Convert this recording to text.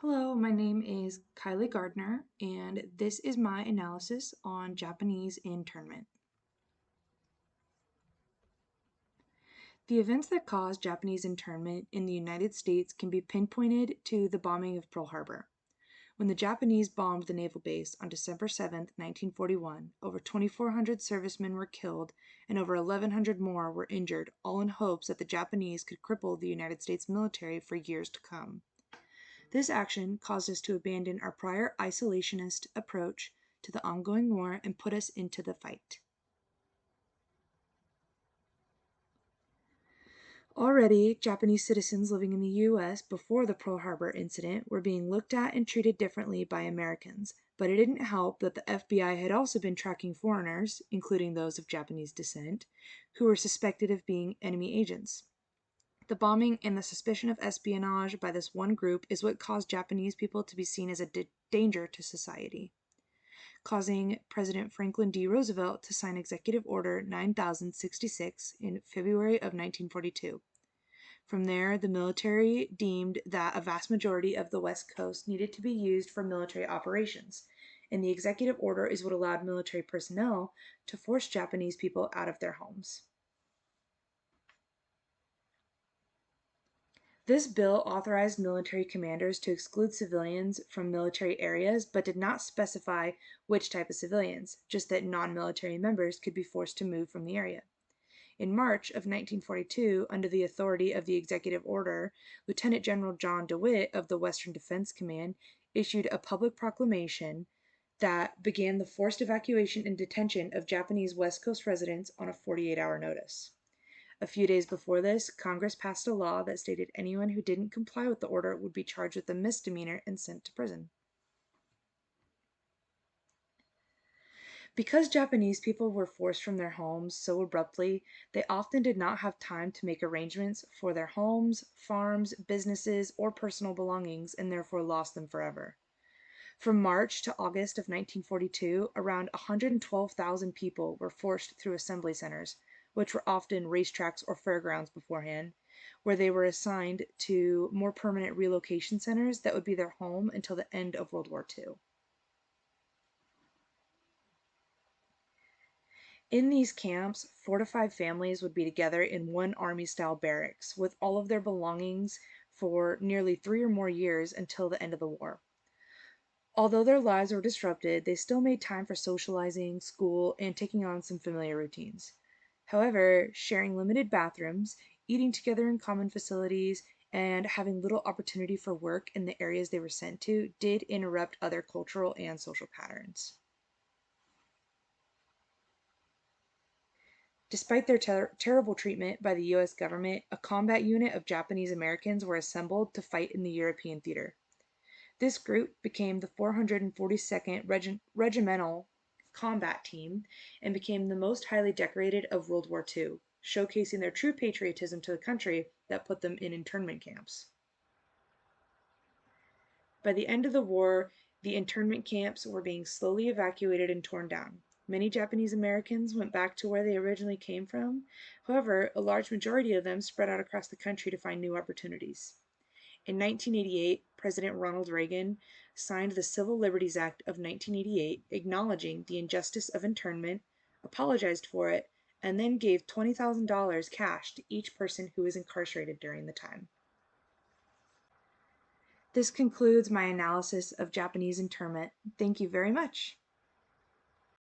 Hello, my name is Kylee Gardner, and this is my analysis on Japanese internment. The events that caused Japanese internment in the United States can be pinpointed to the bombing of Pearl Harbor. When the Japanese bombed the naval base on December 7, 1941, over 2,400 servicemen were killed and over 1,100 more were injured, all in hopes that the Japanese could cripple the United States military for years to come. This action caused us to abandon our prior isolationist approach to the ongoing war and put us into the fight. Already, Japanese citizens living in the U.S. before the Pearl Harbor incident were being looked at and treated differently by Americans, but it didn't help that the FBI had also been tracking foreigners, including those of Japanese descent, who were suspected of being enemy agents. The bombing and the suspicion of espionage by this one group is what caused Japanese people to be seen as a danger to society, causing President Franklin D. Roosevelt to sign Executive Order 9066 in February of 1942. From there, the military deemed that a vast majority of the West Coast needed to be used for military operations, and the executive order is what allowed military personnel to force Japanese people out of their homes. This bill authorized military commanders to exclude civilians from military areas, but did not specify which type of civilians, just that non-military members could be forced to move from the area. In March of 1942, under the authority of the executive order, Lieutenant General John DeWitt of the Western Defense Command issued a public proclamation that began the forced evacuation and detention of Japanese West Coast residents on a 48-hour notice. A few days before this, Congress passed a law that stated anyone who didn't comply with the order would be charged with a misdemeanor and sent to prison. Because Japanese people were forced from their homes so abruptly, they often did not have time to make arrangements for their homes, farms, businesses, or personal belongings, and therefore lost them forever. From March to August of 1942, around 112,000 people were forced through assembly centers, which were often racetracks or fairgrounds beforehand, where they were assigned to more permanent relocation centers that would be their home until the end of World War II. In these camps, 4 to 5 families would be together in one army-style barracks with all of their belongings for nearly 3 or more years until the end of the war. Although their lives were disrupted, they still made time for socializing, school, and taking on some familiar routines. However, sharing limited bathrooms, eating together in common facilities, and having little opportunity for work in the areas they were sent to did interrupt other cultural and social patterns. Despite their terrible treatment by the U.S. government, a combat unit of Japanese Americans were assembled to fight in the European theater. This group became the 442nd Regimental Combat Team and became the most highly decorated of World War II, showcasing their true patriotism to the country that put them in internment camps. By the end of the war, the internment camps were being slowly evacuated and torn down. Many Japanese Americans went back to where they originally came from. However, a large majority of them spread out across the country to find new opportunities. In 1988, President Ronald Reagan signed the Civil Liberties Act of 1988, acknowledging the injustice of internment, apologized for it, and then gave $20,000 cash to each person who was incarcerated during the time. This concludes my analysis of Japanese internment. Thank you very much.